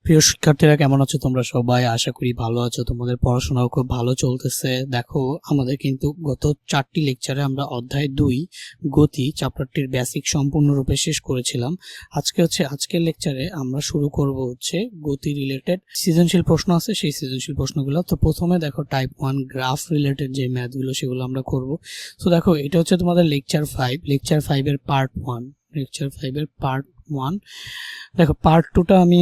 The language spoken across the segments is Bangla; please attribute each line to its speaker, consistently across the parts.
Speaker 1: প্রিয় শিক্ষার্থীরা, কেমন আছো তোমরা সবাই? আশা করি ভালো আছো। তোমাদের পড়াশোনাও খুব ভালো চলতেছে। দেখো, আমাদের কিন্তু গত 4টি লেকচারে আমরা অধ্যায় 2 গতি চ্যাপ্টারটির বেসিক সম্পূর্ণরূপে শেষ করেছিলাম। আজকের লেকচারে আমরা শুরু করব গতি রিলেটেড সৃজনশীল প্রশ্ন আছে, সেই সৃজনশীল প্রশ্নগুলো। তো প্রথমে দেখো, টাইপ 1 গ্রাফ রিলেটেড যে ম্যাথগুলো সেগুলো আমরা করব। তো দেখো, এটা হচ্ছে তোমাদের লেকচার 5 এর পার্ট 1। দেখো, পার্ট 2টা আমি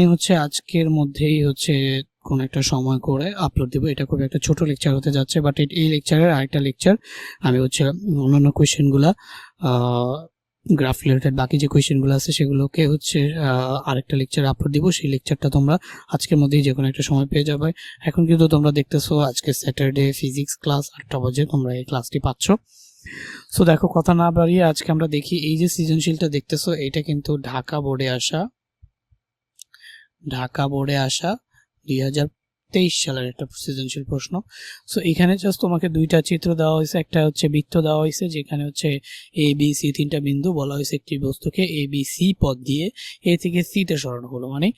Speaker 1: আজকের মধ্যেই কোন একটা সময় করে আপলোড দিব। এটা খুব একটা ছোট লেকচার হতে যাচ্ছে, বাট এই লেকচারের আরেকটা লেকচার আমি অন্যান্য কোয়েশ্চেনগুলা গ্রাফ রিলেটেড বাকি যে কোয়েশ্চেনগুলো আছে সেগুলোকে আরেকটা লেকচার আপলোড দিব। সেই লেকচারটা তোমরা আজকের মধ্যেই যে কোনো একটা সময় পেয়ে যাবে। এখন কিন্তু তোমরা দেখতেছো আজকে স্যাটারডে, ফিজিক্স ক্লাস 8টা বাজে, তোমরা এই ক্লাসটি পাচ্ছ। সো দেখো, কথা না বাড়িয়ে আজকে আমরা দেখি, এই যে সৃজনশীলটা দেখতেছো এটা কিন্তু ঢাকা বোর্ডে আসা 2023 সালের একটা সৃজনশীল প্রশ্ন। সো এখানে জাস্ট তোমাকে দুইটা চিত্র দেওয়া হয়েছে। একটা বৃত্ত দেওয়া হয়েছে, যেখানে এ বি সি তিনটা বিন্দু বলা হয়েছে একটি বস্তুকে এ বি সি পথ দিয়ে এ থেকে সি তে সরানো হলো। মানে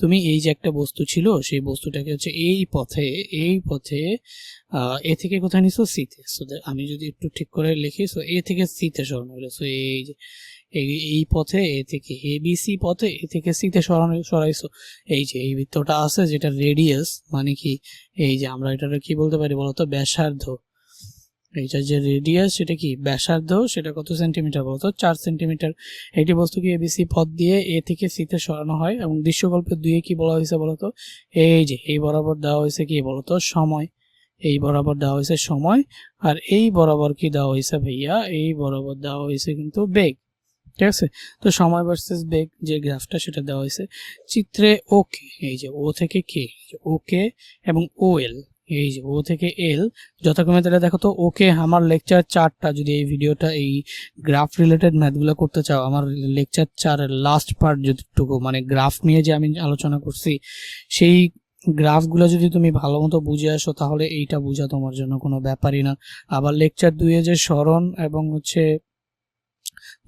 Speaker 1: তুমি এই যে একটা বস্তু ছিল, সেই বস্তুটাকে এই পথে এ থেকে কোথায় নিছো? সি তে। সো আমি যদি একটু ঠিক করে লিখি, সো এ থেকে সি তে সরানো হলো। সো এই যে এই পথে এ থেকে এ বি সি পথে এ থেকে সি তে সরাইছো। এই যে এই বৃত্তটা আছে, যেটা রেডিয়াস, মানে কি এই যে আমরা এটাকে কি বলতে পারি বলতো? ব্যাসার্ধ। এইটা যে রেডিয়াস, সেটা কি ব্যাসার্ধ, সেটা কত সেন্টিমিটার বলতো? 4 সেন্টিমিটার। একটি বস্তুকে এবিসি পথ দিয়ে এ থেকে সি তে সরানো হয়, এবং দৃশ্যকল্পের 2 কি বলা হয়েছে বলতো? এই যে এই বরাবর দেওয়া হয়েছে কি বলতো? সময়। এই বরাবর দেওয়া হয়েছে সময়, আর এই বরাবর কি দেওয়া হয়েছে ভাইয়া? এই বরাবর দেওয়া হয়েছে কিন্তু বেগ। ঠিক আছে, তো সময় ভার্সেস বেগ যে গ্রাফটা সেটা দেওয়া হয়েছে চিত্রে। ওকে, এই যে ও থেকে কে, ওকে এবং ও এল, এই যে ও থেকে এল যথাক্রমে। তাহলে দেখো তো, ওকে আমার লেকচার 4টা, যদি এই ভিডিওটা এই গ্রাফ রিলেটেড ম্যাথগুলো করতে চাও, আমার লেকচার 4-এর লাস্ট পার্ট যতটুকু, মানে গ্রাফ নিয়ে যে আমি আলোচনা করছি, সেই গ্রাফগুলো যদি তুমি ভালো মতো বুঝে আসো, তাহলে এইটা বোঝা তোমার জন্য কোনো ব্যাপারই না। আবার লেকচার 2-এ যে সরণ এবং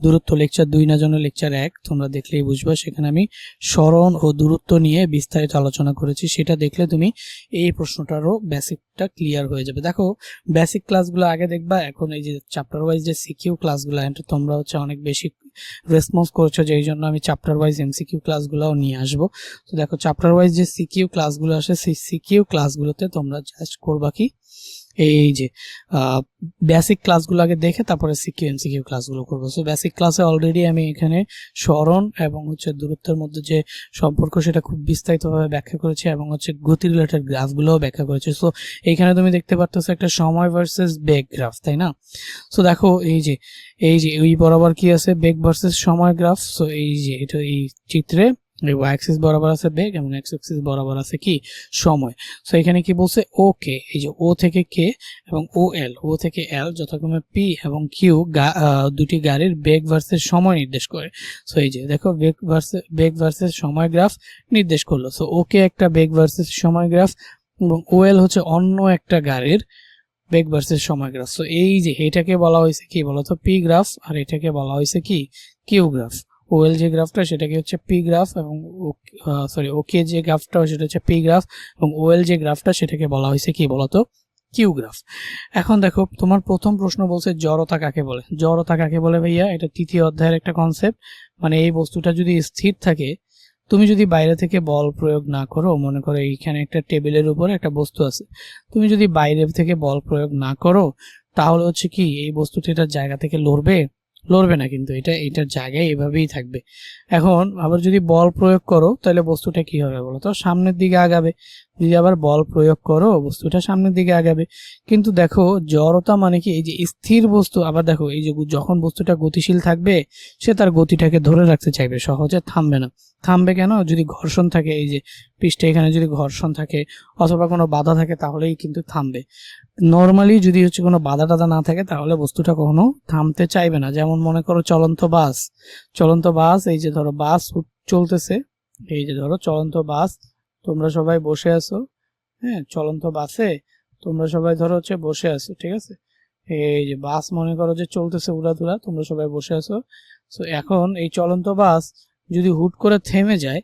Speaker 1: দূরত্ব, লেকচার 2 না জন্য লেকচার 1 তোমরা দেখলেই বুঝবা। সেখানে আমি সরণ ও দূরত্ব নিয়ে বিস্তারিত আলোচনা করেছি, সেটা দেখলে তুমি এই প্রশ্নটারও বেসিকটা ক্লিয়ার হয়ে যাবে। দেখো, বেসিক ক্লাসগুলো আগে দেখবা, এখন এই যে চ্যাপ্টার ওয়াইজ যে সিকিউ ক্লাসগুলো, তোমরা অনেক বেশি রেসপন্স করছো, যেই জন্য আমি চ্যাপ্টার ওয়াইজ এমসিকিউ ক্লাসগুলোও নিয়ে আসবো। তো দেখো, চ্যাপ্টার ওয়াইজ যে সিকিউ ক্লাসগুলো আসে, সেই সিকিউ ক্লাসগুলোতে তোমরা জাস্ট করবা কি, এই যে বেসিক ক্লাসগুলো আগে দেখে তারপরে সিকিউ এমসিকিউ ক্লাসগুলো করবো। সো বেসিক ক্লাসে অলরেডি আমি এখানে সরণ এবং দূরত্বের মধ্যে যে সম্পর্ক, সেটা খুব বিস্তারিতভাবে ব্যাখ্যা করেছি, এবং গতি রিলেটেড গ্রাফগুলোও ব্যাখ্যা করেছি। সো এইখানে তুমি দেখতে পাচ্ছ একটা সময় ভার্সেস বেগ গ্রাফ, তাই না? সো দেখো, এই যে ওই বরাবর কি আছে? বেগ ভার্সেস সময় গ্রাফ। সো এই যে এটা এই চিত্রে ওয়াই অ্যাক্সিস বরাবর আছে বেগ, এবং এক্স অ্যাক্সিস বরাবর আছে কি? সময়। সো এখানে কি বলছে? ওকে, এই যে ও থেকে কে এবং ও থেকে এল যথাক্রমে পি এবং কিউ দুটি গাড়ির বেগ ভার্সেস সময় নির্দেশ করে। সো এই যে দেখো, বেগ ভার্সেস সময় গ্রাফ নির্দেশ করলো। সো ওকে একটা বেগ ভার্সেস সময় গ্রাফ, এবং ওএল অন্য একটা গাড়ির বেগ ভার্সেস সময় গ্রাফ। সো এই যে এটাকে বলা হয়েছে কি বলতো? পি গ্রাফ, আর এটাকে বলা হয়েছে কি? Q graph. ওএল যে গ্রাফটা সেটাকে পি গ্রাফ, এবং ওকে যে গ্রাফটা সেটা পি গ্রাফ, এবং ওএল যে গ্রাফটা সেটাকে বলা হয়েছে কি বলতো? Q graph. এখন দেখো, তোমার প্রথম প্রশ্ন বলছে জড়তা কাকে বলে? জড়তা কাকে বলে ভাইয়া? এটা 3য় অধ্যায়ের একটা কনসেপ্ট। মানে এই বস্তুটা যদি স্থির থাকে, তুমি যদি বাইরে থেকে বল প্রয়োগ না করো, মনে করো এইখানে একটা টেবিলের উপরে একটা বস্তু আছে, তুমি যদি বাইরে থেকে বল প্রয়োগ না করো, তাহলে কি এই বস্তুটি এটার জায়গা থেকে লড়বে না, কিন্তু এটার জায়গায় এভাবেই থাকবে। এখন আবার যদি বল প্রয়োগ করো, তাহলে বস্তুটা কি হবে বলো তো? সামনের দিকে আগাবে। যদি আবার বল প্রয়োগ করো, বস্তুটা সামনের দিকে আগাবে। কিন্তু দেখো, জড়তা মানে কি? এই যে স্থির বস্তু, আবার দেখো এই যে যখন বস্তুটা গতিশীল থাকবে, সে তার গতিটাকে ধরে রাখতে চাইবে, সহজে থামবে না। থামবে কেন? যদি ঘর্ষণ থাকে, এই যে পৃষ্ঠে এখানে যদি ঘর্ষণ থাকে অথবা কোনো বাধা থাকে, তাহলেই কিন্তু থামবে। নর্মালি যদি কোনো বাধা টাধা না থাকে, তাহলে বস্তুটা কখনো থামতে চাইবে না। যেমন মনে করো চলন্ত বাস, এই যে ধরো বাস চলতেছে, এই যে ধরো চলন্ত বাস, তোমরা সবাই বসে আছো, হ্যাঁ, চলন্ত বাসে তোমরা সবাই ধরো বসে আছো, ঠিক আছে? এই যে বাস মনে করো যে চলতেছে উড়াধুরা, তোমরা সবাই বসে আছো। তো এখন এই চলন্ত বাস যদি হুট করে থেমে যায়,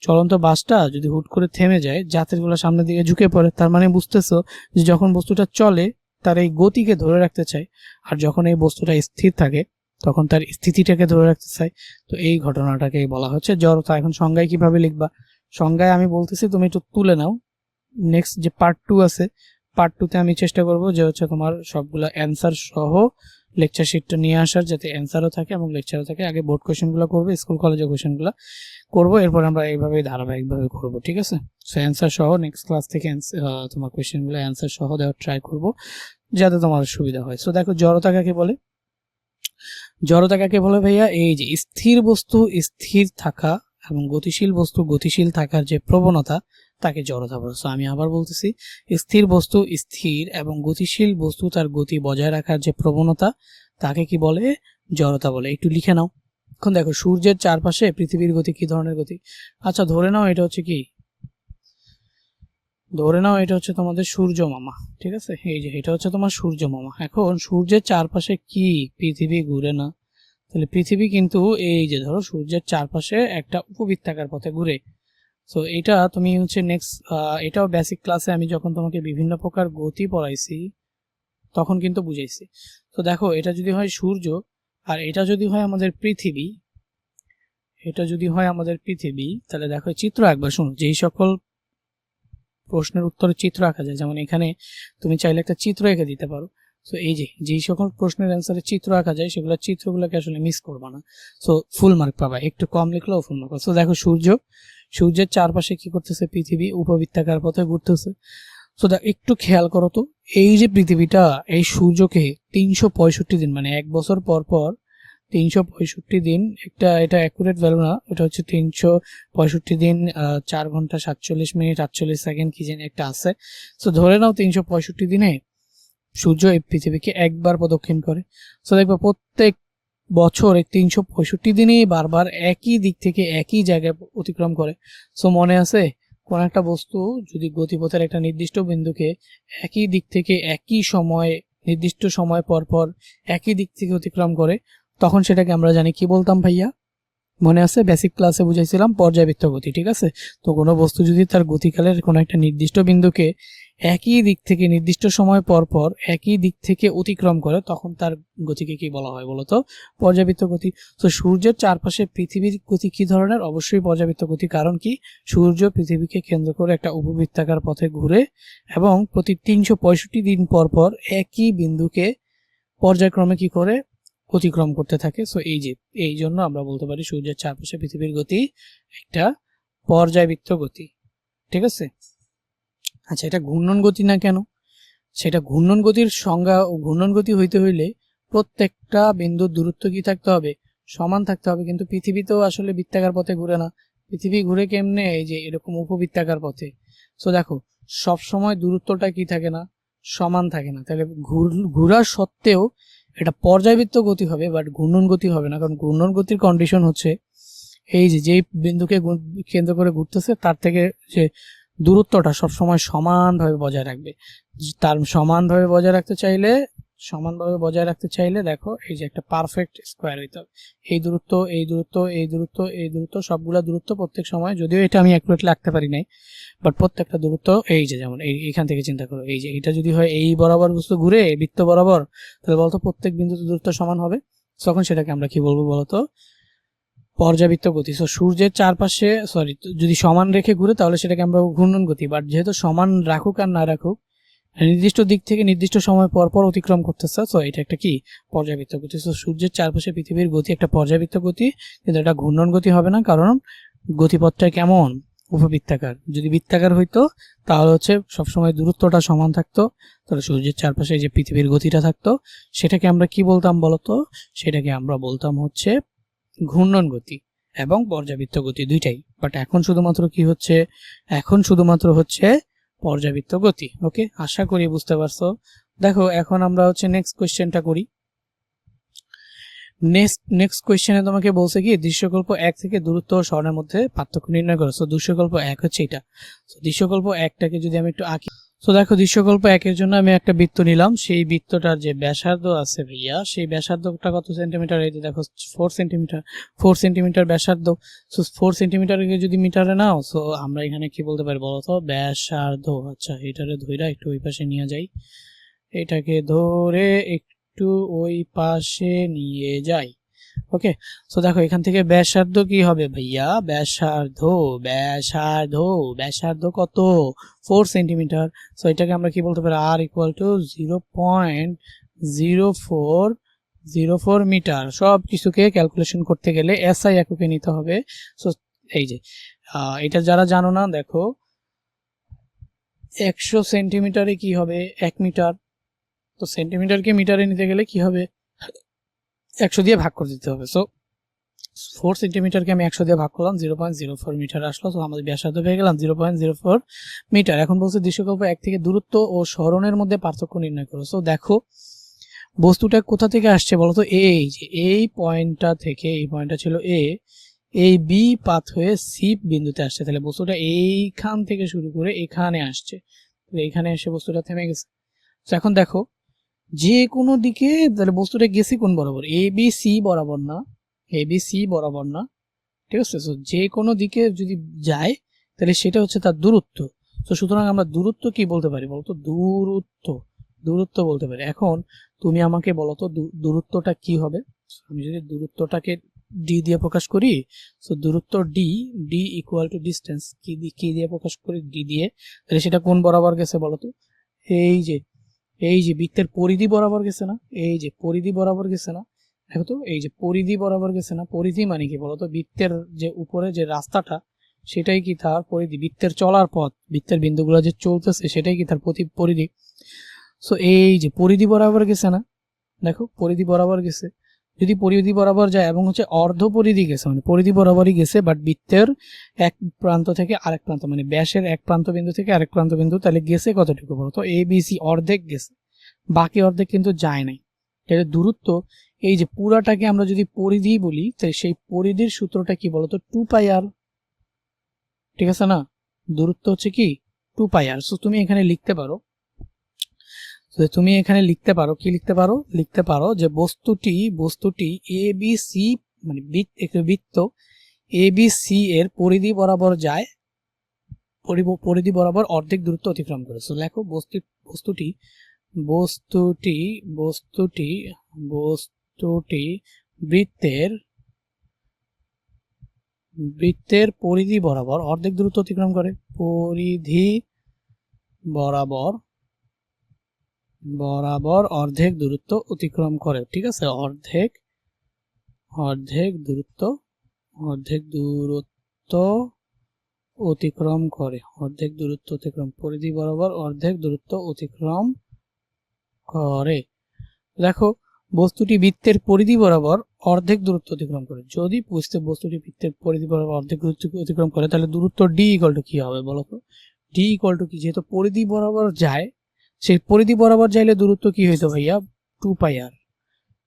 Speaker 1: চলন্ত বাসটা যদি হুট করে থেমে যায়, যাত্রীগুলো সামনের দিকে ঝুঁকে পড়ে, তার মানে বুঝতেছো যে যখন বস্তুটা চলে তার এই গতিকে ধরে রাখতে চায়, আর যখন এই বস্তুটা স্থির থাকে তখন তার স্থিতিটাকে ধরে রাখতে চায়। তো এই ঘটনাটাকে বলা হচ্ছে জড়তা। এখন সংজ্ঞায় কিভাবে লিখবা? সংজ্ঞায় আমি বলতেছি, তুমি একটু তুলে নাও। নেক্সট যে পার্ট 2 আছে, পার্ট 2 তে আমি চেষ্টা করব যে হচ্ছে তোমার সবগুলো অ্যান্সার সহ লেকচার শিটটা নিয়ে আসার, যাতে অ্যান্সারও থাকে এবং লেকচারও থাকে। আগে বোর্ড কোয়েশ্চেনগুলো করবো, স্কুল কলেজের কোয়েশ্চেনগুলো করবো, এরপর আমরা এইভাবে ধারাবাহিকভাবে করবো, ঠিক আছে? সো অ্যান্সার সহ নেক্সট ক্লাস থেকে তোমার কোয়েশ্চেনগুলো অ্যান্সার সহ দেওয়ার ট্রাই করব, যাতে তোমার সুবিধা হয়। সো দেখো, জড়তা কাকে বলে? জড়তা কাকে বলে ভাইয়া? এই যে স্থির বস্তু স্থির থাকা এবং গতিশীল বস্তু গতিশীল থাকার যে প্রবণতা, তাকে জড়তা বলে। সো আমি আবার বলতেছি, স্থির বস্তু স্থির এবং গতিশীল বস্তু তার গতি বজায় রাখার যে প্রবণতা, তাকে কি বলে? জড়তা বলে। একটু লিখে নাও। এখন দেখো, সূর্যের চারপাশে পৃথিবীর গতি কি ধরনের গতি? আচ্ছা, ধরে নাও এটা হচ্ছে কি, ধরে নাও এটা হচ্ছে তোমাদের সূর্য মামা, ঠিক আছে? এই যে এটা হচ্ছে তোমার সূর্য মামা। এখন সূর্যের চারপাশে কি পৃথিবী ঘুরে না? তাহলে পৃথিবী কিন্তু এই যে ধরো সূর্যের চারপাশে একটা উপবৃত্তাকার পথে ঘুরে। সো এটা তুমি হচ্ছে নেক্সট, এটাও বেসিক ক্লাসে আমি যখন তোমাকে বিভিন্ন প্রকার গতি পড়াইছি তখন কিন্তু বুঝাইছি। তো দেখো, এটা যদি হয় সূর্য আর এটা যদি হয় আমাদের পৃথিবী, এটা যদি হয় আমাদের পৃথিবী, তাহলে দেখো চিত্র একবার শুনো। যেই সকল প্রশ্নের উত্তরে চিত্র আঁকা যায়, যেমন এখানে তুমি চাইলে একটা চিত্র এঁকে দিতে পারো। সো এই যে যেই সকল প্রশ্নের অ্যান্সারে চিত্র আঁকা যায়, সেগুলো চিত্রগুলোকে আসলে মিস করবা না। সো ফুল মার্ক পাবা, একটু কম লিখলেও ফুল মার্ক। সো দেখো, সূর্যের চারপাশে কি করতেছে? পৃথিবী উপবৃত্তাকার পথে ঘুরতেছে। সো একটু খেয়াল করো তো, এই যে পৃথিবীটা এই সূর্যকে 365 দিন, মানে এক বছর পর পর 365 দিন, এটা অ্যাকুরেট ভ্যালু না, এটা হচ্ছে 365 দিন 4 ঘন্টা 47 মিনিট 48 সেকেন্ড কি জানি একটা আছে। সো ধরে নাও 365 দিনে সূর্য এই পৃথিবীকে একবার প্রদক্ষিণ করে। সো দেখবো প্রত্যেক বছর এই 365 দিনেই বারবার একই দিক থেকে একই জায়গায় অতিক্রম করে। সো মনে আছে, কোন একটা বস্তু যদি গতিপথের একটা নির্দিষ্ট বিন্দুকে একই দিক থেকে একই সময়, নির্দিষ্ট সময় পর পর একই দিক থেকে অতিক্রম করে, তখন সেটাকে আমরা জানি কি বলতাম ভাইয়া? মনে আছে, বেসিক ক্লাসে বুঝাইছিলাম পর্যাবৃত্ত গতি, ঠিক আছে? তো কোনো বস্তু যদি তার গতিকালের কোনো একটা নির্দিষ্ট বিন্দুকে একই দিক থেকে নির্দিষ্ট সময় পর পর একই দিক থেকে অতিক্রম করে, তখন তার গতিকে কি বলা হয় বলতো? পর্যাবৃত্ত গতি। তো সূর্যের চারপাশে পৃথিবীর গতি কি ধরনের? অবশ্যই পর্যাবৃত্ত গতি। কারণ কি? সূর্য পৃথিবীকে কেন্দ্র করে একটা উপবৃত্তাকার পথে ঘুরে এবং প্রতি 365 দিন পর পর একই বিন্দুকে পর্যায়ক্রমে কি করে? অতিক্রম করতে থাকে। সো এই জন্য আমরা বলতে পারি সূর্যের চারপাশে পৃথিবীর গতি একটা পর্যায়বৃত্ত গতি, ঠিক আছে? আচ্ছা, এটা ঘূর্ণন গতি না কেন? সেটা ঘূর্ণন গতির সংজ্ঞা, ও ঘূর্ণন গতি হইতে হইলে প্রত্যেকটা বিন্দুর দূরত্ব কি থাকতে হবে? সমান থাকতে হবে। কিন্তু পৃথিবীতেও আসলে বৃত্তাকার পথে ঘুরে না। পৃথিবী ঘুরে কেমনে? এই যে এরকম উপবৃত্তাকার পথে। সো দেখো, সব সময় দূরত্বটা কি থাকে না? সমান থাকে না। তাহলে ঘুরার সত্ত্বেও এটা পর্যায়বৃত্ত গতি হবে, বাট ঘূর্ণন গতি হবে না। কারণ ঘূর্ণন গতির কন্ডিশন হচ্ছে এই যে যেই বিন্দুকে কেন্দ্র করে ঘুরতেছে তার থেকে যে দূরত্বটা সবসময় সমানভাবে বজায় রাখবে। তার সমানভাবে বজায় রাখতে চাইলে দেখো, এই যে একটা পারফেক্ট স্কোয়ার হইতে হবে। এই দূরত্ব, এই দূরত্ব, এই দূরত্ব, এই দূরত্ব, সবগুলা দূরত্ব প্রত্যেক সময়, যদিও এটা আমি অ্যাকুরেটলি রাখতে পারি নাই, বাট প্রত্যেকটা দূরত্ব এই যে যেমন এইখান থেকে চিন্তা করো, এই যে এটা যদি হয় এই বরাবর বস্তু ঘুরে বৃত্ত বরাবর, তাহলে বলতো প্রত্যেক বিন্দুতে দূরত্ব সমান হবে। তখন সেটাকে আমরা কি বলবো বলতো? পর্যাবৃত্ত গতি। সো সূর্যের চারপাশে যদি সমান রেখে ঘুরে তাহলে সেটাকে আমরা ঘূর্ণন গতি। বাট যেহেতু সমান রাখুক আর না রাখুক, নির্দিষ্ট দিক থেকে নির্দিষ্ট সময় পর পর অতিক্রম করতেছে, সো এটা একটা কি? পর্যাবৃত্ত গতি। সো সূর্যের চারপাশে পৃথিবীর গতি একটা পর্যাবৃত্ত গতি, কিন্তু এটা ঘূর্ণন গতি হবে না। কারণ গতিপথটা কেমন? উপবৃত্তাকার। যদি বৃত্তাকার হইতো তাহলে হচ্ছে সবসময় দূরত্বটা সমান থাকতো, তাহলে সূর্যের চারপাশে যে পৃথিবীর গতিটা থাকতো, সেটাকে আমরা কি বলতাম বলতো? সেটাকে আমরা বলতাম হচ্ছে ঘূর্ণন গতি এবং পর্যাবৃত্ত গতি, দুইটাই। বাট এখন শুধুমাত্র কি হচ্ছে? এখন শুধুমাত্র হচ্ছে পর্যাবৃত্ত গতি। ওকে, আশা করি বুঝতে পারছো। দেখো, এখন আমরা হচ্ছে নেক্সট কোয়েশ্চেনটা করি। নেক্সট কোয়েশ্চেনে তোমাকে বলছে কি, দৃশ্যকল্প 1 থেকে দূরত্ব ও স্বর্ণের মধ্যে পার্থক্য নির্ণয় করো। সো দৃশ্যকল্প 1 হচ্ছে এটা। সো দৃশ্যকল্প 1টাকে যদি আমি একটু আঁকি, তো দেখো দৃশ্যকল্প একের জন্য আমি একটা বৃত্ত নিলাম, সেই বৃত্তটার যে ব্যাসার্ধ আছে ভাইয়া, সেই ব্যাসার্ধটা কত সেন্টিমিটার, এই যে দেখো 4 সেন্টিমিটার, 4 সেন্টিমিটার ব্যাসার্ধ। সো 4 সেন্টিমিটারকে যদি মিটারে নাও, সো আমরা এখানে কি বলতে পারি বলো তো, ব্যাসার্ধ। আচ্ছা এটারে ধইরা একটু ওই পাশে নিয়ে যাই, এটাকে ধরে একটু ওই পাশে নিয়ে যাই। ওকে, সো দেখো এখান থেকে ব্যাসার্ধ কি হবে ভাইয়া, ব্যাসার্ধ ব্যাসার্ধ ব্যাসার্ধ কত, 4 সেন্টিমিটার। সো এটাকে আমরা কি বলতে পারি, আর ইকুয়াল টু 0.0404 মিটার। সব কিছুকে ক্যালকুলেশন করতে গেলে এসআই এককে নিতে হবে। সো এই যে এটা যারা জানো না, দেখো 100 সেন্টিমিটারে কি হবে 1 মিটার। তো সেন্টিমিটারকে মিটারে নিতে গেলে কি হবে, 100 দিয়ে ভাগ করে দিতে হবে। সো 4 সেন্টিমিটারকে আমি 100 দিয়ে ভাগ করলাম, 0.04 মিটার আসলো। তো আমাদের ব্যাসার্ধ পেয়ে গেলাম 0.04 মিটার। এখন বলছে দৃশ্যকল্প এক থেকে দূরত্ব ও সরণের মধ্যে পার্থক্য নির্ণয় করো। সো দেখো বস্তুটা কোথা থেকে আসছে বলতো, এই যে এই পয়েন্টটা থেকে, এই পয়েন্টটা ছিল এ, এই বি পাথ হয়ে সি বিন্দুতে আসছে। তাহলে বস্তুটা এইখান থেকে শুরু করে এখানে আসছে, এইখানে এসে বস্তুটা থেমে গেছে। তো এখন দেখো যে কোনো দিকে, তাহলে বস্তুটা গেছে কোন বরাবর, এ বি সি বরাবর না, এ বি সি বরাবর না, ঠিক আছে। তো যে কোনো দিকে যদি যায় তাহলে সেটা হচ্ছে তার দূরত্ব। তো সুতরাং আমরা দূরত্ব কি বলতে পারি বলতো, দূরত্ব, দূরত্ব বলতে পারি। এখন তুমি আমাকে বলো তো দূরত্বটা কি হবে। আমি যদি দূরত্বটাকে ডি দিয়ে প্রকাশ করি, সো দূরত্ব D, D equal to distance, কি দিয়ে প্রকাশ করি, ডি দিয়ে। তাহলে সেটা কোন বরাবর গেছে বলতো, এই যে এই যে বৃত্তের পরিধি বরাবর গেছে না, এই যে পরিধি বরাবর গেছে না, দেখো তো এই যে পরিধি বরাবর গেছে না। পরিধি মানে কি বলতো, বৃত্তের যে উপরে যে রাস্তাটা সেটাই কি তার পরিধি, বৃত্তের চলার পথ, বৃত্তের বিন্দুগুলো যে চলতেছে সেটাই কি তার পরিধি। সো এই যে পরিধি বরাবর গেছে না, দেখো পরিধি বরাবর গেছে। যদি পরিধি বরাবর যায় এবং হচ্ছে অর্ধ পরিধি গেছে, মানে পরিধি বরাবরই গেছে, বাট বৃত্তের এক প্রান্ত থেকে আরেক প্রান্ত, মানে ব্যাসের এক প্রান্ত বিন্দু থেকে আরেক প্রান্ত বিন্দু, তাহলে গেছে কতটুকু বলতো, এ বি সি অর্ধেক গেছে, বাকি অর্ধেক কিন্তু যায় নাই। তাহলে দূরত্ব, এই যে পুরাটাকে আমরা যদি পরিধি বলি, তাহলে সেই পরিধির সূত্রটা কি বলতো, 2πr, ঠিক আছে না। দূরত্ব হচ্ছে কি 2πr। সো তুমি এখানে লিখতে পারো, তুমি এখানে লিখতে পারো, কি লিখতে পারো, লিখতে পারো যে বস্তুটি এ বি সি, মানে বৃত্ত এ বি সি এর পরিধি বরাবর যায়, পরিধি বরাবর অর্ধেক দূরত্ব অতিক্রম করে। সো লেখো বস্তুটি বস্তুটি বস্তুটি বস্তুটি বৃত্তের পরিধি বরাবর অর্ধেক দূরত্ব অতিক্রম করে, পরিধি বরাবর অর্ধেক দূরত্ব অতিক্রম করে, ঠিক আছে। অর্ধেক দূরত্ব অতিক্রম করে, পরিধি বরাবর অর্ধেক দূরত্ব অতিক্রম করে। দেখো বস্তুটি বৃত্তের পরিধি বরাবর অর্ধেক দূরত্ব অতিক্রম করে। যদি বস্তুটি বৃত্তের পরিধি বরাবর অর্ধেক দূরত্ব অতিক্রম করে, তাহলে দূরত্ব ডি ইকুয়াল টু কি হবে বলো তো, ডি ইকুয়াল টু কি, যেহেতু পরিধি বরাবর যায়, সেই পরিধি বরাবর যাইলে দূরত্ব কি হইতো ভাইয়া, 2πr।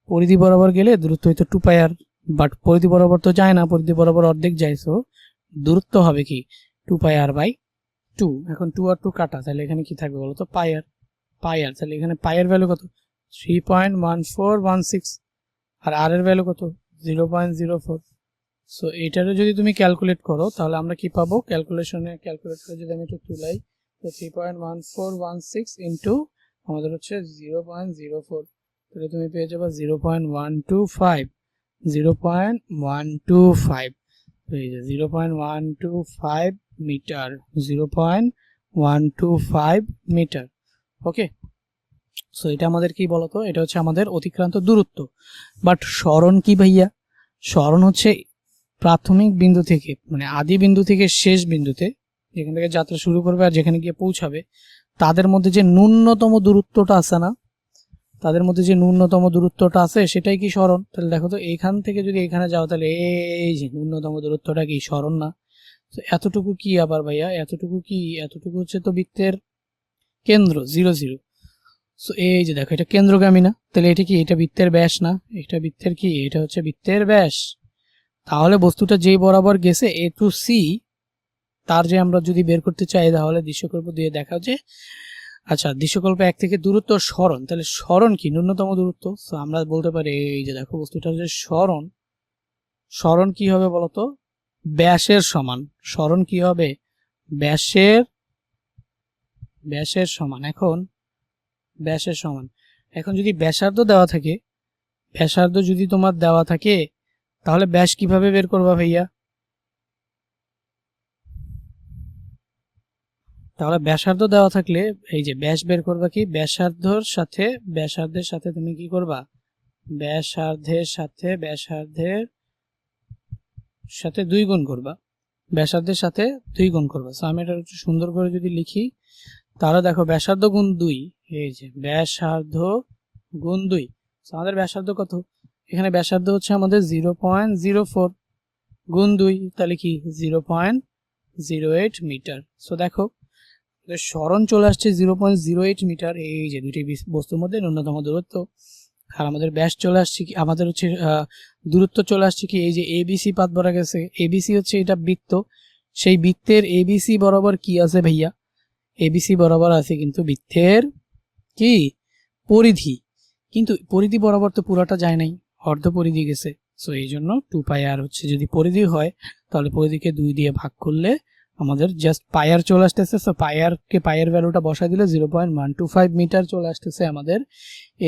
Speaker 1: পরিধি বরাবর গেলে দূরত্ব হইতো 2πr, বাট পরিধি বরাবর তো যায় না, পরিধি বরাবর অর্ধেক যায়, সো দূরত্ব হবে কি 2πr/2। এখন 2 আর 2 কাটা, তাহলে এখানে কি থাকবে বলতো, পাইয়ার। তাহলে এখানে পাইয়ের ভ্যালু কত, 3.1416, আর আর এর ভ্যালু কত, 0.04। সো এটারও যদি তুমি ক্যালকুলেট করো তাহলে আমরা কি পাবো, ক্যালকুলেট করে যদি আমি একটু তুলাই, তো 3.1416 ইন্টু আমাদের হচ্ছে 0.04, তাহলে তুমি পেয়ে যাবে 0.125, এই যে 0.125 মিটার, 0.125 মিটার। ওকে, সো এটা আমাদের কি বলতো, এটা হচ্ছে আমাদের অতিক্রান্ত দূরত্ব। বাট সরণ কি ভাইয়া, সরণ হচ্ছে প্রাথমিক বিন্দু থেকে, মানে আদি বিন্দু থেকে শেষ বিন্দুতে, যেখান থেকে যাত্রা শুরু করবে আর যেখানে গিয়ে পৌঁছাবে, তাদের মধ্যে যে ন্যূনতম দূরত্বটা আছে না, সেটাই কি সরণ। তাহলে দেখো তো এখান থেকে যদি এখানে যাও, তাহলে এই যে ন্যূনতম দূরত্বটা কি সরণ না। তো এতটুকু কি আবার ভাইয়া, এতটুকু হচ্ছে তো বৃত্তের কেন্দ্র 0, 0। সো এই যে দেখো এটা কেন্দ্রগামী না, তাহলে এটা কি, এটা বৃত্তের ব্যাস না, এটা বৃত্তের কি, এটা হচ্ছে বৃত্তের ব্যাস। তাহলে বস্তুটা যেই বরাবর গেছে এ টু সি, তার যে আমরা যদি বের করতে চাই, তাহলে দৃশ্যকল্প দিয়ে দেখা যে আচ্ছা, দৃশ্যকল্প এক থেকে দূরত্ব সরণ, তাহলে সরণ কি ন্যূনতম দূরত্ব। তো আমরা বলতে পারি এই যে দেখো বস্তুটা হচ্ছে সরণ। সরণ কি হবে বলতো, ব্যাসের সমান। সরণ কি হবে, ব্যাসের সমান। এখন ব্যাসের সমান, এখন যদি ব্যাসার্ধ দেওয়া থাকে, ব্যাসার্ধ যদি তোমার দেওয়া থাকে, তাহলে ব্যাস কিভাবে বের করবা ভাইয়া। তাহলে ব্যাসার্ধ দেওয়া থাকলে এই যে ব্যাস বের করবা কি, ব্যাসার্ধের সাথে তুমি কি করবা, ব্যাসার্ধের সাথে 2 গুণ করবা, ব্যাসার্ধের সাথে 2 গুণ করবা। সো আমি এটা একটু সুন্দর করে যদি লিখি, তাহলে দেখো ব্যাসার্ধ গুণ 2, এই যে ব্যাসার্ধ গুণ 2। আমাদের ব্যাসার্ধ কত, এখানে ব্যাসার্ধ হচ্ছে আমাদের 0.04 গুণ 2, তাহলে কি 0.08 মিটার। সো দেখো সরণ চলে আসছে 0.08 মিটার, এই যে দুটি বস্তুর মধ্যে ন্যূনতম দূরত্ব। আর আমাদের ব্যাস চলে আসছে কি, আমাদের হচ্ছে দূরত্ব চলে আসছে কি, এই যে এবিসি পাত বরা গেছে। এবিসি হচ্ছে এটা বৃত্ত, সেই বৃত্তের এবিসি বরাবর কি আছে ভাইয়া, এবিসি বরাবর আছে কিন্তু বৃত্তের কি পরিধি, কিন্তু পরিধি বরাবর তো পুরাটা যায় নাই, অর্ধ পরিধি গেছে। সো এই জন্য 2πr হচ্ছে, যদি পরিধি হয় তাহলে পরিধিকে 2 দিয়ে ভাগ করলে আমাদের জাস্ট পায়ার চলে আসতেছে। সো পায়ের ভ্যালুটা বসাই দিলে 0.125 মিটার চলে আসতেছে আমাদের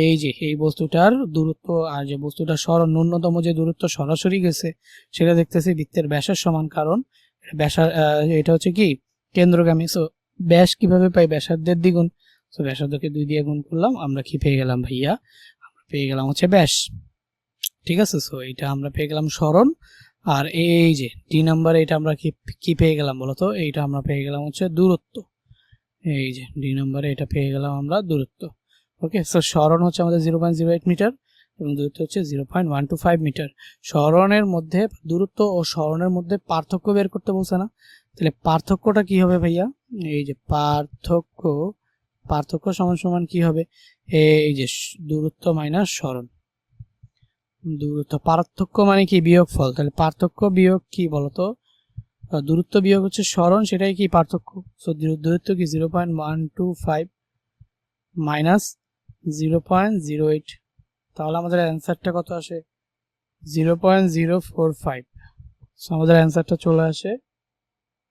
Speaker 1: এই যে এই বস্তুটার দূরত্ব। আর যে বস্তুটা সরণ ন্যূনতম যে দূরত্ব সরাসরি গেছে সেটা দেখতেছি বৃত্তের ব্যাসের সমান, কারণ এটা হচ্ছে কি কেন্দ্রগামী। সো ব্যাস কিভাবে পাই, ব্যাসার্ধের দ্বিগুণ। সো ব্যাসার্ধকে 2 দিয়ে গুণ করলাম, আমরা কি পেয়ে গেলাম ভাইয়া, আমরা পেয়ে গেলাম হচ্ছে ব্যাস। ঠিক আছে, সো এটা আমরা পেয়ে গেলাম সরণ। আর এই যে ডি নাম্বারে এটা আমরা কি পেয়ে গেলাম বলতো, এইটা আমরা পেয়ে গেলাম হচ্ছে দূরত্ব। এই যে ডি নাম্বারে এটা পেয়ে গেলাম আমরা দূরত্ব। ওকে, সো সরণ হচ্ছে আমাদের 0.08 মিটার এবং দূরত্ব হচ্ছে 0.125 মিটার। সরণের মধ্যে দূরত্ব ও সরণের মধ্যে পার্থক্য বের করতে বলছে না, তাহলে পার্থক্যটা কি হবে ভাইয়া, এই যে পার্থক্য সমান সমান কি হবে, এই যে দূরত্ব মাইনাস সরণ। দূরত্ব পার্থক্য মানে কি বিয়োগফল, তাহলে পার্থক্য বিয়োগ কি বলতো, দূরত্ব বিয়োগ হচ্ছে সরণ, সেটাই কি পার্থক্য। সো দূরত্ব কি 0.125 মাইনাস 0.08, তাহলে আমাদের অ্যান্সারটা কত আসে 0.045। সো আমাদের অ্যান্সারটা চলে আসে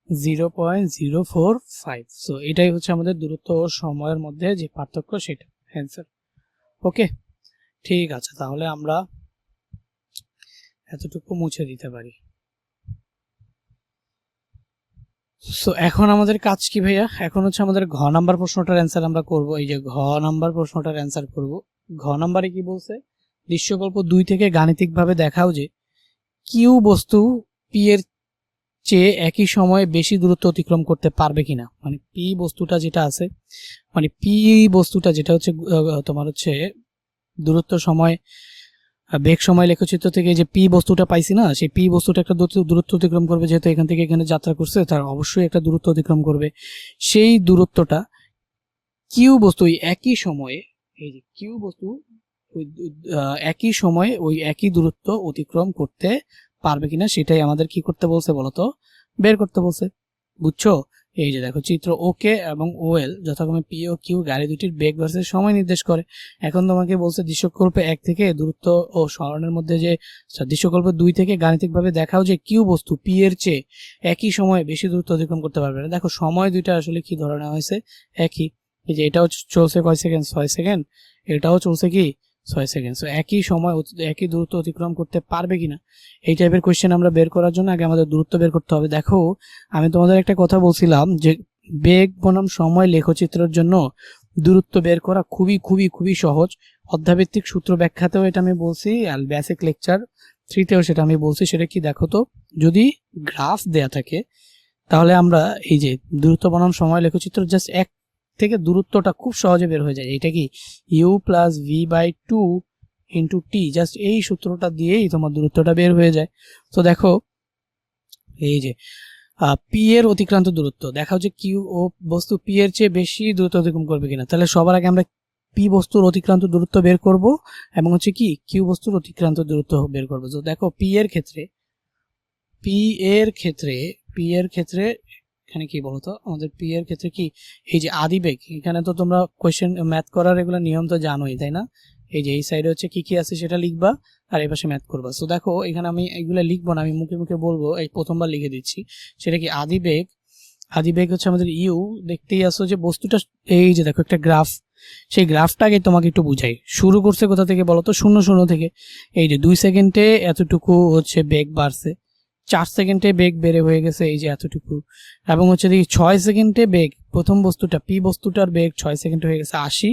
Speaker 1: 0.045। সো এটাই হচ্ছে আমাদের দূরত্ব ও সময়ের মধ্যে যে পার্থক্য, সেটা অ্যান্সার। ওকে, ঠিক আছে, তাহলে আমরা এতটুকু মুছে দিতে পারি। সো এখন আমাদের কাজ কি ভাইয়া, এখন হচ্ছে আমাদের ঘ নাম্বার প্রশ্নটার অ্যান্সার আমরা করব। এই যে ঘ নাম্বার প্রশ্নটার অ্যান্সার করব। ঘ নাম্বারে কি বলছে, দৃশ্যকল্প 2 থেকে গাণিতিকভাবে দেখাও যে কিউ বস্তু পি এর চেয়ে একই সময়ে বেশি দূরত্ব অতিক্রম করতে পারবে কিনা। মানে পি বস্তুটা যেটা আছে, মানে পি বস্তুটা যেটা হচ্ছে তোমার হচ্ছে দূরত্ব সময় বেগ সময় লেখচিত্র থেকে যে পি বস্তুটা পাইছি না, সেই পি বস্তুটা একটা দূরত্ব অতিক্রম করবে, যেহেতু এখান থেকে এখানে যাত্রা করছে তার অবশ্যই একটা দূরত্ব অতিক্রম করবে। সেই দূরত্বটা কিউ বস্তু একই সময়ে, এই যে কিউ বস্তু একই সময়ে ওই একই দূরত্ব অতিক্রম করতে পারবে কিনা সেটাই আমাদের কি করতে বলছে বলতো, বের করতে বলছে। বুঝছো, এই যে দেখো চিত্র ওকে এবং ওএল যথাক্রমে পি ও কিউ গাড়ি দুটির বেগ ভার্সেস সময় নির্দেশ করে। এখন তোমাকে বলছে দৃশ্যকল্প 1 থেকে দূরত্ব ও সরণের মধ্যে যে দৃশ্যকল্প 2 থেকে গাণিতিকভাবে দেখাও যে কিউ বস্তু পি এর চেয়ে একই সময়ে বেশি দূরত্ব অতিক্রম করতে পারবে না। দেখো সময় দুইটা আসলে কি ধরে নেওয়া হয়েছে, একই। এই যে এটাও চলছে কয় সেকেন্ড, 6 সেকেন্ড, এটাও চলছে কি 6 সেকেন্ড। সো একই সময় একই দূরত্ব অতিক্রম করতে পারবে কিনা এই টাইপের কোয়েশ্চেন আমরা বের করার জন্য আগে আমাদের দূরত্ব বের করতে হবে। দেখো আমি তোমাদের একটা কথা বলছিলাম যে বেগ বনাম সময় লেখচিত্রের জন্য দূরত্ব বের করা খুবই খুবই খুবই সহজ। অধ্যাভিত্তিক সূত্র ব্যাখ্যাতেও এটা আমি বলছি, আর বেসিক লেকচার 3তেও সেটা আমি বলছি। সেটা কি দেখো তো, যদি গ্রাফ দেয়া থাকে তাহলে আমরা এই যে দূরত্ব বনাম সময় লেখচিত্র জাস্ট এক থেকে দূরত্বটা খুব সহজে বের হয়ে যায়। এটা কি you plus V by 2 into t, just এই সূত্রটা দিয়েই তোমার দূরত্বটা বের হয়ে যায়। তো দেখো এই যে পি এর অতিক্রান্ত দূরত্ব দেখাও যে কিউ ও বস্তু পি এর চেয়ে বেশি দূরত্ব অতিক্রম করবে কিনা। তাহলে সবার আগে আমরা পি বস্তুর অতিক্রান্ত দূরত্ব বের করব এবং হচ্ছে কি কিউ বস্তুর অতিক্রান্ত দূরত্ব বের করব। তো দেখো পি এর ক্ষেত্রে এখানে কি বলতো আমাদের পি এর ক্ষেত্রে কি এই যে আদি বেগ, এখানে তো তোমরা কোয়েশ্চেন ম্যাথ করার এগুলো নিয়ম তো জানোই তাই না। এই যে এই সাইডে হচ্ছে কি কি আছে সেটা লিখবা আর এই পাশে ম্যাথ করবা। সো দেখো এখানে আমি এগুলো লিখবো না, আমি মুখে মুখে বলবো, এই প্রথমবার লিখে দিচ্ছি। সেটা কি আদি বেগ, আদি বেগ হচ্ছে আমাদের ইউ। দেখতেই আসো যে বস্তুটা, এই যে দেখো একটা গ্রাফ, সেই গ্রাফটাকে তোমাকে একটু বুঝাই। শুরু করছে কোথা থেকে বলো তো, 0 থেকে। এই যে 2 সেকেন্ডে এতটুকু হচ্ছে বেগ বাড়ছে, 4 সেকেন্ডে বেগ বেড়ে হয়ে গেছে এই যে এতটুকু, এবং হচ্ছে দেখি 6 সেকেন্ডে বেগ, প্রথম বস্তুটা পি বস্তুটার বেগ 6 সেকেন্ডে হয়ে গেছে 80,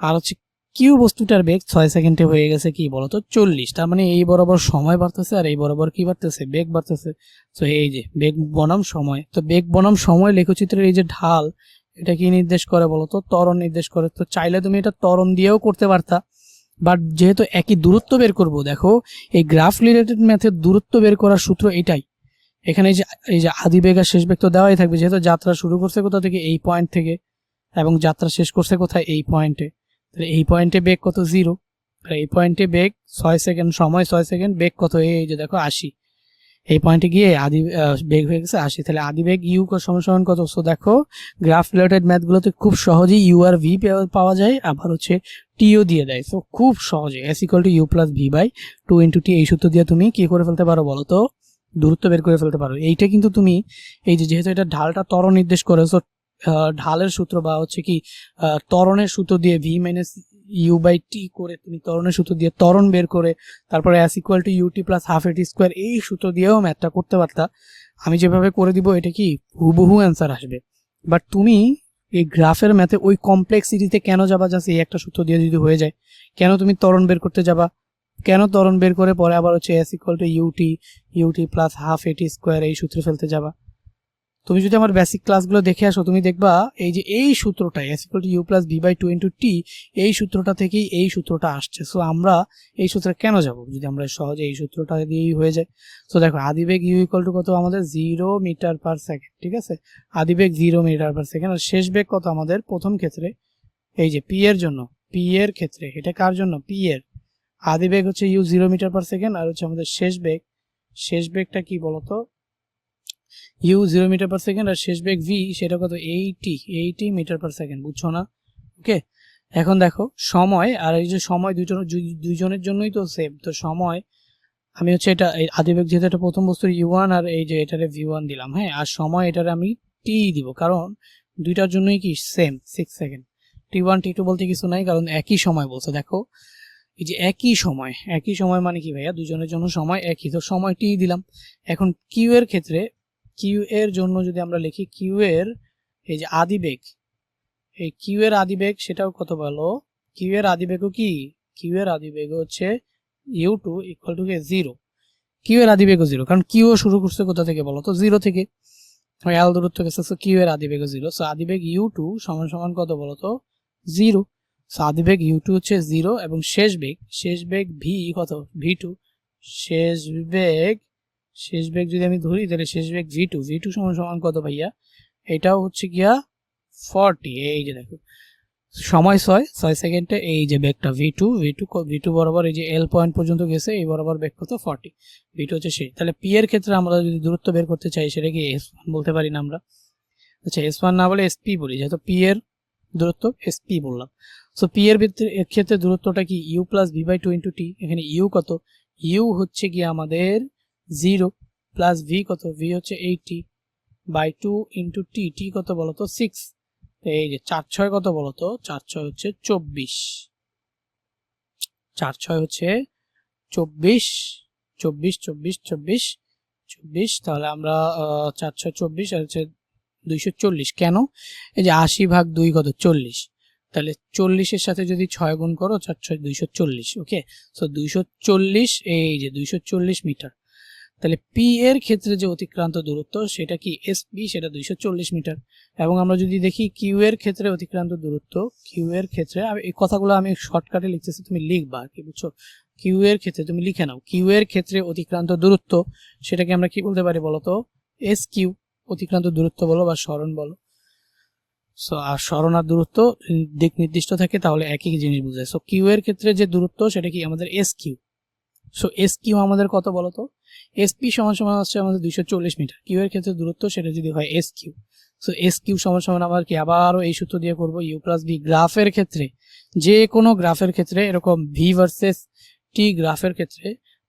Speaker 1: আর হচ্ছে কিউ বস্তুটার বেগ 6 সেকেন্ডে হয়ে গেছে কি বলতো 40। তার মানে এই বরাবর সময় বাড়তেছে আর এই বরাবর কি বাড়তেছে, বেগ বাড়তেছে। তো এই যে বেগ বনাম সময়, তো বেগ বনাম সময় লেখচিত্রের এই যে ঢাল, এটা কি নির্দেশ করে বলতো, ত্বরণ নির্দেশ করে। তো চাইলে তুমি এটা ত্বরণ দিয়েও করতে পারতা, বাট যেহেতু একই দূরত্ব বের করব, দেখো এই গ্রাফ রিলেটেড ম্যাথের দূরত্ব বের করার সূত্র এটাই। এখানে এই যে আদি বেগ আর শেষ বেগ তো দেওয়াই থাকবে, যেহেতু যাত্রা শুরু করছে কোথা থেকে, এই পয়েন্ট থেকে, এবং যাত্রা শেষ করছে কোথায়, এই পয়েন্টে। তাহলে এই পয়েন্টে বেগ কত, 0। আর এই পয়েন্টে বেগ 6 সেকেন্ড, সময় 6 সেকেন্ড, বেগ কত, এই যে দেখো 80। এই পয়েন্টে গিয়ে আদি বেগ হয়ে গেছে 80। তাহলে আদি বেগ ইউ সমান কত। সো দেখো গ্রাফ রিলেটেড ম্যাথগুলোতে খুব সহজেই ইউ আর ভি পাওয়া যায়, আবার হচ্ছে টিও দিয়ে দেয়। সো খুব সহজে S equal to U plus V by 2 into T, এই সূত্র দিয়ে তুমি কি করে ফেলতে পারো বলো তো, দূরত্ব বের করে ফেলতে পারো। এইটা কিন্তু তুমি এই যে যেহেতু এটা ঢালটা ত্বরণ নির্দেশ করে, সো ঢালের সূত্র বা হচ্ছে কি ত্বরণের সূত্র দিয়ে v minus u by t করে তুমি ত্বরণের সূত্র দিয়ে ত্বরণ বের করে তারপরে s equal to u t plus half a t square, এই সূত্র দিয়েও ম্যাথটা করতে পারতা। আমি যেভাবে করে দিব এটা কি হুবহু অ্যান্সার আসবে। বাট তুমি এই গ্রাফের ম্যাথে ওই কমপ্লেক্সিটিতে কেন যাবা, জাস্ট এই একটা সূত্র দিয়ে যদি হয়ে যায়, কেন তুমি ত্বরণ বের করতে যাবা, কেন ত্বরণ বের করে পরে আবার হচ্ছে s equal to u t plus half a t square এই সূত্রে ফেলতে যাবা। তুমি যদি আমার বেসিক ক্লাসগুলো দেখে আসো, তুমি দেখবা এই যে এই সূত্রটা S equal to U plus V by 2 into T, এই সূত্রটা থেকেই এই সূত্রটা আসছে। সো আমরা এই সূত্রে কেন যাব, যদি আমরা সহজে এই সূত্রটা দিয়েই হয়ে যায়। সো দেখো আদিবেগ ইউ ইকুয়াল টু কত আমাদের 0 মিটার পার সেকেন্ড, ঠিক আছে, আদিবেগ 0 মিটার পার সেকেন্ড। আর শেষ বেগ কত আমাদের প্রথম ক্ষেত্রে, এই যে পি এর জন্য, পি এর ক্ষেত্রে, এটা কার জন্য, পি এর আদিবেগ হচ্ছে ইউ 0 মিটার পার সেকেন্ড, আর হচ্ছে আমাদের শেষ বেগটা কি বলতো, ইউ 0 মিটার পার সেকেন্ড, আর শেষ বেগ ভি সেটা কত 80 মিটার পার সেকেন্ড, বুঝছো না। ওকে, এখন দেখো সময় আর এই যে সময় দুইজনের জন্যই তো সেম। তো সময় আমি হচ্ছে এটা আদিবেগ যেহেতু এটা প্রথম বস্তুর u1 আর এই যে এটারে v1 দিলাম, হ্যাঁ, আর সময় এটারে আমি টি দিব, কারণ দুইটার জন্যই কি সেম 6 সেকেন্ড। t1 t2 বলতে কিছু নাই, কারণ একই সময় বলছে। দেখো এই যে একই সময় মানে কি ভাইয়া, দুজনের জন্য সময় একই, তো সময় টি দিলাম। এখন কিউ এর ক্ষেত্রে, কিউ এর জন্য যদি আমরা লিখি কিউ এর এই যে আদিবেগ, এই কিউ এর আদিবেগ সেটাও কত বলো, কিউ এর আদিবেগও কি, কিউ এর আদিবেগ হচ্ছে u2 ইকুয়াল টু 0। কিউ এর আদিবেগও 0, কারণ কিউ শুরু করছে কোথা থেকে বলো তো, 0 থেকে, এল দূরত্ব গেছে। সো কিউ এর আদিবেগও 0। সো আদিবেগ u2 সমান কত বলো তো, 0। সো আদিবেগ u2 হচ্ছে 0, এবং শেষ বেগ ভি কত, v2। শেষ বেগ যদি আমি ধরি তাহলে শেষ বেগ v2 সমান কত ভাইয়া, এটাও হচ্ছে গিয়া 40। এই যে দেখো সময় 6 সেকেন্ডে, এই যে বেগটা v2 বরাবর এই যে এল পয়েন্ট পর্যন্ত গেছে, এই বরাবর বেগ কত 40, v2 হচ্ছে সেই। তাহলে পি এর ক্ষেত্রে আমরা যদি দূরত্ব বের করতে চাই সেটা কি s1 বলতে পারি না আমরা, আচ্ছা s1 না বলে sp বলি, যেহেতু পি এর দূরত্ব sp বললাম। সো পি এর ক্ষেত্রে দূরত্বটা কি you plus V by 2 into T. এখানে ইউ কত, ইউ হচ্ছে কি আমাদের 0 প্লাস ভি কত, ভি হচ্ছে 80 বাই 2 ইন্টু টি, টি কত বলতো 6। এই যে 4/6 কত বলতো, 4/6 হচ্ছে 24, 4/6 হচ্ছে 24, তাহলে আমরা 4/6 24 আর হচ্ছে 240। কেন, এই যে 80 ভাগ 2 কত 40, তাহলে 40-এর সাথে যদি 6 গুণ করো 4/6 240। ওকে, সো 240, এই যে 240 মিটার। তাহলে পি এর ক্ষেত্রে যে অতিক্রান্ত দূরত্ব সেটা কি এসপি, সেটা 240 মিটার। এবং আমরা যদি দেখি কিউ এর ক্ষেত্রে অতিক্রান্ত দূরত্ব, কিউ এর ক্ষেত্রে এই কথাগুলো আমি শর্টকাটে লিখতেছি, তুমি লিখবা কি, বুঝছো। কিউ এর ক্ষেত্রে তুমি লিখে নাও, কিউ এর ক্ষেত্রে অতিক্রান্ত দূরত্ব সেটাকে আমরা কি বলতে পারি বলতো, এস কিউ, অতিক্রান্ত দূরত্ব বলো বা সরণ বলো। সো আর সরণ আর দূরত্ব দিক নির্দিষ্ট থাকে, তাহলে একই জিনিস বোঝায়। সো কিউ এর ক্ষেত্রে যে দূরত্ব সেটা কি আমাদের s q, so s q আমাদের কত বলো তো, এস পি সমান সমান হচ্ছে আমাদের 240 মিটার, কিউ এর ক্ষেত্রে দূরত্ব সেটা যদি হয় s q. So s q সমান সমান আবার কি, আবারও এই সূত্র দিয়ে করবো ইউ প্লাস ভি। গ্রাফের ক্ষেত্রে, যে কোনো গ্রাফের ক্ষেত্রে এরকম ভি ভার্সেস টি গ্রাফের ক্ষেত্রে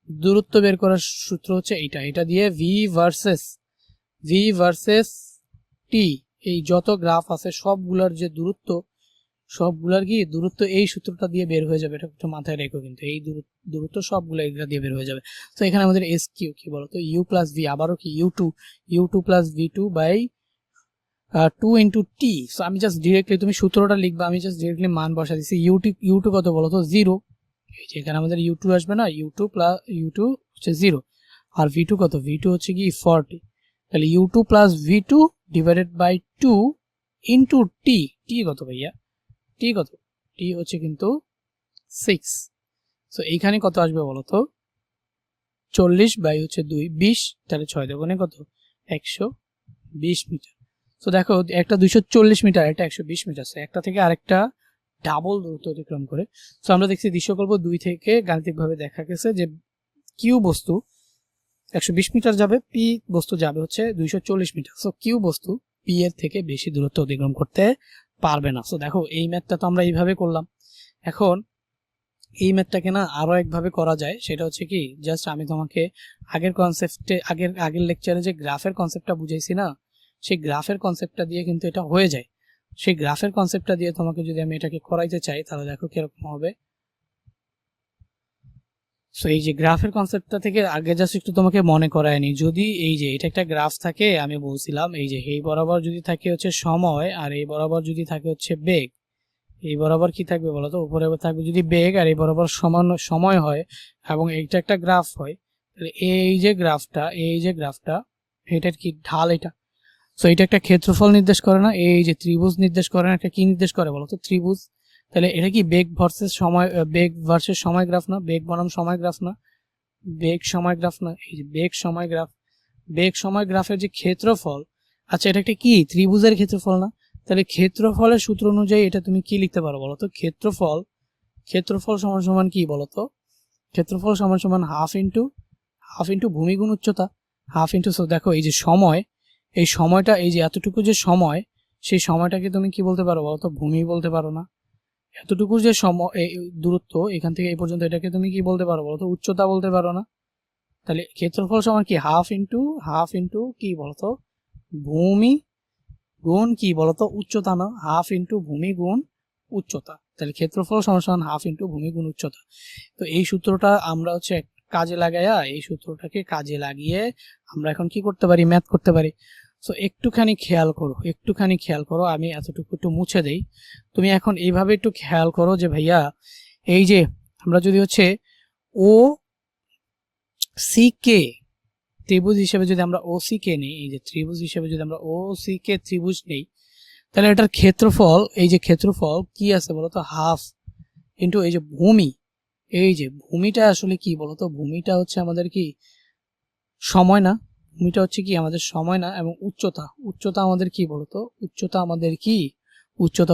Speaker 1: দূরত্ব বের করার সূত্র হচ্ছে এইটা, এটা দিয়ে ভি ভার্সেস টি, এই যত গ্রাফ আছে সবগুলার যে দূরত্ব, সবগুলার কি দূরত্ব এই সূত্রটা দিয়ে বের হয়ে যাবে, এটা একটু মাথায় রেখো কিন্তু, এই দূরত্ব সবগুলো এগুলা দিয়ে বের হয়ে যাবে। তো এখানে আমাদের এস কিউ কি বলতো, ইউ প্লাস ভি, আবারও কি u two plus V two by 2 into t. So আমি জাস্ট ডিরেক্টলি, তুমি সূত্রটা লিখবা, আমি জাস্ট ডিরেক্টলি মান বসা দিচ্ছি। ইউ টু কত বলতো, 0, এই যে এখানে আমাদের ইউ টু আসবে না, ইউ টু হচ্ছে 0, আর ভি টু কত, ভি টু হচ্ছে কি 40, তাহলে U two plus V two divided by 2 into T. T কত ভাইয়া, টি কত, টি হচ্ছে কিন্তু 6। সো এইখানে কত আসবে বলতো, 40 বাই হচ্ছে 2, 20, তাহলে 6 দেবনে কত, 120 মিটার। তো দেখো একটা 240 মিটার, একটা 120 মিটার, একটা থেকে আরেকটা ডাবল দূরত্ব অতিক্রম করে। তো আমরা দেখছি দৃশ্যকল্প 2 থেকে গাণিতিকভাবে দেখা গেছে যে কিউ বস্তু 120 মিটার যাবে, পি বস্তু যাবে হচ্ছে 240 মিটার। সো কিউ বস্তু পি এর থেকে বেশি দূরত্ব অতিক্রম করতে পারবে না। সো দেখো এই ম্যাথটা তো আমরা এইভাবে করলাম। এখন এই ম্যাথটাকে না আরো একভাবে করা যায়, সেটা হচ্ছে কি, জাস্ট আমি তোমাকে আগের কনসেপ্টে, আগের লেকচারে যে গ্রাফের কনসেপ্টটা বুঝাইছি না, সেই গ্রাফের কনসেপ্টটা দিয়ে কিন্তু এটা হয়ে যায়। সেই গ্রাফের কনসেপ্টটা দিয়ে তোমাকে যদি আমি এটাকে করাইতে চাই, তাহলে দেখো কিরকম হবে। সো এই যে গ্রাফের কনসেপ্টটা থেকে আগে জাস্ট একটু তোমাকে মনে করায় নি, যদি এই যে এটা একটা গ্রাফ থাকে, আমি বলছিলাম এই যে এই বরাবর যদি থাকে হচ্ছে সময়, আর এই বরাবর যদি থাকে হচ্ছে বেগ, এই বরাবর কি থাকবে বলতো, উপরে থাকবে যদি বেগ, আর এই বরাবর সমান সময় হয়, এবং এইটা একটা গ্রাফ হয়, তাহলে এই যে গ্রাফটা এটার কি ঢাল, এটা। সো এটা একটা ক্ষেত্রফল নির্দেশ করে না, এই যে ত্রিভুজ নির্দেশ করে না, একটা কি নির্দেশ করে বলতো, ত্রিভুজ। তাহলে এটা কি বেগ ভার্সেস সময়, বেগ ভার্সেস সময় গ্রাফ না, বেগ বনাম সময় গ্রাফ না, বেগ সময় গ্রাফ না, এই যে বেগ সময় গ্রাফের যে ক্ষেত্রফল, আচ্ছা এটা একটা কি ত্রিভুজের ক্ষেত্রফল না, তাহলে ক্ষেত্রফলের সূত্র অনুযায়ী এটা তুমি কি লিখতে পারো বলতো, ক্ষেত্রফল সমান সমান কি বলতো, ক্ষেত্রফল সমান সমান হাফ ইন্টু ভূমি গুণ উচ্চতা, হাফ ইন্টু। সো দেখো এই যে সময়, এই সময়টা, এই যে এতটুকু যে সময়, সেই সময়টাকে তুমি কি বলতে পারো বলতো, ভূমি বলতে পারো না। এতটুকু যে সময়, এই দূরত্ব এখান থেকে এই পর্যন্ত, এটাকে তুমি কি বলতে পারো বলতো, উচ্চতা বলতে পারো না। তাহলে ক্ষেত্রফল সমান কি হাফ ইন্টু কি বলতো, ভূমি গুণ কি বলতো, উচ্চতা না, হাফ ইন্টু ভূমি গুণ উচ্চতা। তাহলে ক্ষেত্রফল সমান সমান হাফ ইন্টু ভূমি গুণ উচ্চতা। তো এই সূত্রটা আমরা হচ্ছে কাজে লাগাইয়া, এই সূত্রটাকে কাজে লাগিয়ে আমরা এখন কি করতে পারি, ম্যাথ করতে পারি। সো একটুখানি খেয়াল করো, আমি এতটুকু একটু মুছে দেই, তুমি এখন এইভাবে একটু খেয়াল করো যে ভাইয়া, এই যে আমরা যদি হচ্ছে ও সি কে ত্রিভুজ হিসেবে যদি আমরা ও সি কে নিই, এই যে ত্রিভুজ হিসেবে যদি আমরা ও সি কে ত্রিভুজ নেই, তাহলে এটার ক্ষেত্রফল, এই যে ক্ষেত্রফল কি আছে বলতো, হাফ ইন্টু এই যে ভূমি, এই যে ভূমিটা আসলে কি বলতো, ভূমিটা হচ্ছে আমাদের কি সময় না, ভূমিটা হচ্ছে কি আমাদের সময় না, এবং উচ্চতা আমাদের কি বলতো, উচ্চতা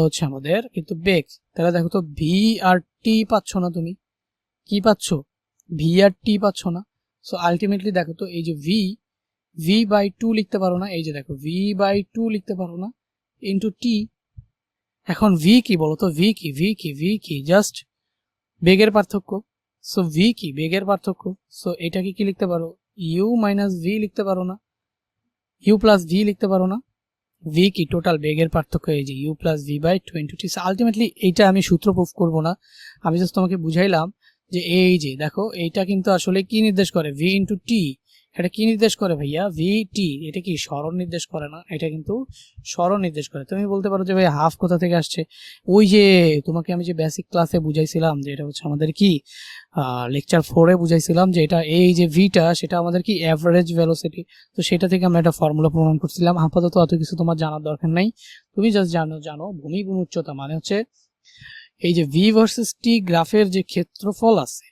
Speaker 1: হচ্ছে আমাদের কিন্তু বেগ। তাহলে দেখো তো ভি আর টি পাচ্ছ না, তুমি কি পাচ্ছ, ভি আর টি পাচ্ছ না। সো আলটিমেটলি দেখো তো এই যে ভি বাই 2 লিখতে পারো না, এই যে দেখো ভি বাই 2 লিখতে পারো না ইন্টু টি। এখন ভি কি বলতো, ভি কি জাস্ট বেগের পার্থক্য। সো ভি কি বেগের পার্থক্য। সো এটাকে কি লিখতে পারো, ইউ মাইনাস ভি লিখতে পারো না, ইউ প্লাস ভি লিখতে পারো না, ভি কি টোটাল বেগের পার্থক্য, এই যে u plus V by 2 into t. Ultimately এইটা আমি সূত্র প্রুফ করবো না, আমি জাস্ট তোমাকে বুঝাইলাম যে এই যে দেখো এইটা কিন্তু আসলে কি নির্দেশ করে, ভি ইন্টু টি। এটা কি নির্দেশ করে ভাইয়া, ভি টি। এটা কি সরণ নির্দেশ করে না, এটা কিন্তু সরণ নির্দেশ করে। তুমি বলতে পারো যে ভাই হাফ কোথা থেকে আসছে, ওই যে তোমাকে আমি যে বেসিক ক্লাসে বুঝাইছিলাম যে এটা হচ্ছে আমাদের কি লেকচার 4-এ বুঝাইছিলাম যে এটা, এই যে ভিটা সেটা আমাদের কি অ্যাভারেজ ভেলোসিটি। তো সেটা থেকে আমরা একটা ফর্মুলা প্রমাণ করছিলাম। আপাতত অত কিছু তোমার জানার দরকার নাই, তুমি জাস্ট জানো ভূমি গুণ উচ্চতা মানে হচ্ছে এই যে ভি ভার্সেস টি গ্রাফের যে ক্ষেত্রফল আছে,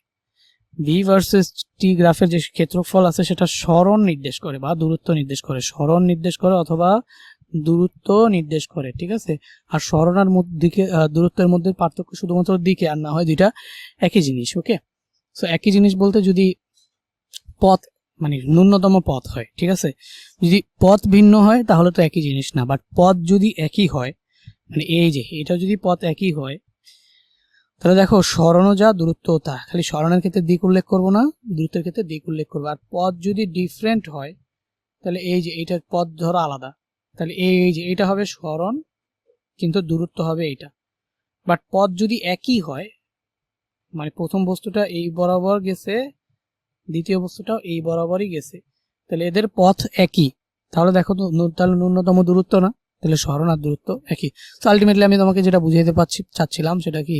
Speaker 1: ভি ভার্সেস টি গ্রাফের যে ক্ষেত্রফল আছে সেটা সরণ নির্দেশ করে বা দূরত্ব নির্দেশ করে, সরণ নির্দেশ করে অথবা দূরত্ব নির্দেশ করে, ঠিক আছে। আর সরণ আর দিকে দূরত্বের মধ্যে পার্থক্য শুধুমাত্র দিকে, আর না হয় দুইটা একই জিনিস, ওকে। সো একই জিনিস বলতে যদি পথ মানে ন্যূনতম পথ হয়, ঠিক আছে, যদি পথ ভিন্ন হয় তাহলে তো একই জিনিস না, বাট পথ যদি একই হয়, মানে এই যে এটা যদি পথ একই হয় তাহলে দেখো সরণও যা দূরত্বও তা, খালি সরণের ক্ষেত্রে দিক উল্লেখ করবো না, দূরত্বের ক্ষেত্রে দিক উল্লেখ করবো। আর পথ যদি ডিফারেন্ট হয় তাহলে এই যে এইটার পথ ধরো আলাদা, তাহলে এই যে এটা হবে সরণ কিন্তু দূরত্ব হবে এইটা। বাট পথ যদি একই হয়, মানে প্রথম বস্তুটা এই বরাবর গেছে, দ্বিতীয় বস্তুটাও এই বরাবরই গেছে, তাহলে এদের পথ একই, তাহলে দেখো তো তাহলে ন্যূনতম দূরত্ব না, তাহলে সরণ আর দূরত্ব একই। তো আলটিমেটলি আমি তোমাকে যেটা বুঝাইতে চাচ্ছিলাম সেটা কি,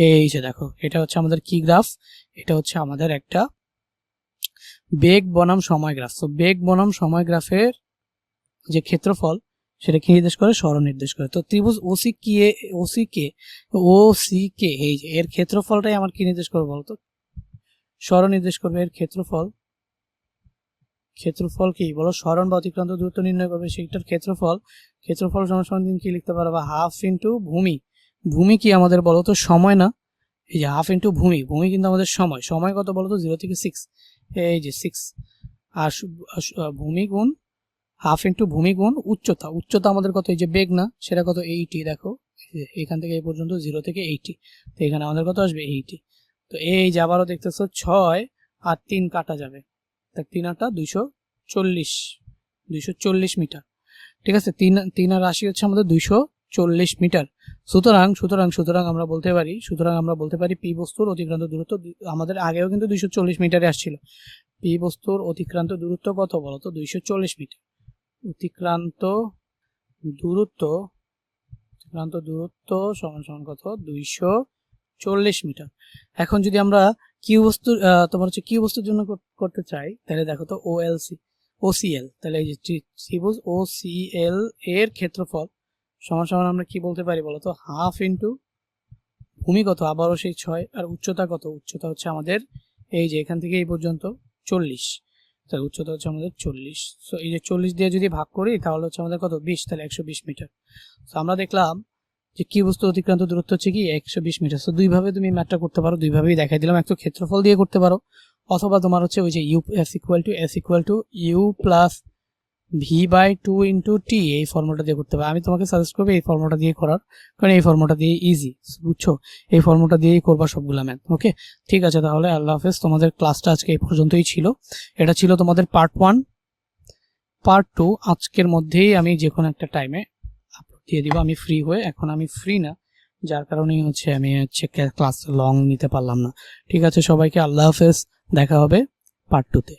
Speaker 1: এই যে দেখো এটা হচ্ছে আমাদের কি গ্রাফ, এটা হচ্ছে আমাদের একটা বেগ বনাম সময় গ্রাফ। তো বেগ বনাম সময় গ্রাফের যে ক্ষেত্রফল সেটা কি নির্দেশ করে, সরণ নির্দেশ করে। তো ত্রিভুজ ওসি কে এই যে এর ক্ষেত্রফলটাই আমার কি নির্দেশ করবে বলতো, সরণ নির্দেশ করবে। এর ক্ষেত্রফল কি বলো, সরণ বা অতিক্রান্ত দূরত্ব নির্ণয় করবে, সেইটার ক্ষেত্রফল সমান কি লিখতে পারবা, হাফ ইন্টু ভূমি। ভূমি কি আমাদের বলো তো, সময় না, এই যে হাফ ইন্টু ভূমি কিন্তু আমাদের সময় কত বলো তো, 0 থেকে 6, এই যে 6, আর ভূমি গুণ হাফ ইন্টু ভূমি গুণ উচ্চতা আমাদের কত, এই যে বেগ না সেটা কত, 80, দেখো এখান থেকে এই পর্যন্ত 0 থেকে 80, তো এখানে আমাদের কত আসবে 80। তো এই যে আবারও দেখতেছো 6 আর 3 কাটা যাবে, তার 3 আর 240 মিটার, ঠিক আছে, 3 আর 80 হচ্ছে আমাদের 240 মিটার। সুতরাং আমরা বলতে পারি পি বস্তুর অতিক্রান্ত দূরত্ব, আমাদের আগেও কিন্তু 240 মিটারে আসছিল, পি বস্তুর অতিক্রান্ত দূরত্ব কত বলতো, 240 মিটার। অতিক্রান্ত দূরত্ব সমান কত, 240 মিটার। এখন যদি আমরা কিউ বস্তু তোমার হচ্ছে কিউ বস্তুর জন্য করতে চাই, তাহলে দেখো তো ওসিএল, তাহলে এই যে ত্রিভুজ ওসিএল এর ক্ষেত্রফল সমান আমরা কি বলতে পারি বলতো, হাফ ইন্টু ভূমি কত, আবারও সেই 6, আর উচ্চতা কত, উচ্চতা হচ্ছে আমাদের এই যে এখান থেকে এই পর্যন্ত 40, তাহলে উচ্চতা হচ্ছে আমাদের 40। সো এই যে 40 দিয়ে যদি ভাগ করি তাহলে হচ্ছে আমাদের কত, 20, তাহলে 120 মিটার। তো আমরা দেখলাম যে কি বস্তু অতিক্রান্ত দূরত্ব হচ্ছে কি 120 মিটার। তো দুইভাবে তুমি ম্যাথটা করতে পারো, দুইভাবেই দেখাই দিলাম, একটা ক্ষেত্রফল দিয়ে করতে পারো, অথবা তোমার হচ্ছে ওই যে S equal to U plus v/2 into T, এই ফর্মুলাটা দিয়ে করতে পারো। আমি তোমাকে সাজেস্ট করবো এই ফর্মুলাটা দিয়ে করার, কারণ এই ফর্মুলাটা দিয়ে ইজি, বুঝছো, এই ফর্মুলাটা দিয়েই করবা সবগুলা ম্যাথ। ওকে, ঠিক আছে, তাহলে আল্লাহ হাফেজ। তোমাদের ক্লাসটা আজকে এই পর্যন্তই ছিল, এটা ছিল তোমাদের পার্ট 1। পার্ট 2 আজকের মধ্যেই আমি যে কোনো একটা টাইমে আপলোড দিয়ে দিব, আমি ফ্রি হয়ে, এখন আমি ফ্রি না, যার কারণেই হচ্ছে আমি ক্লাস লং নিতে পারলাম না। ঠিক আছে, সবাইকে আল্লাহ হাফেজ, দেখা হবে পার্ট 2 তে।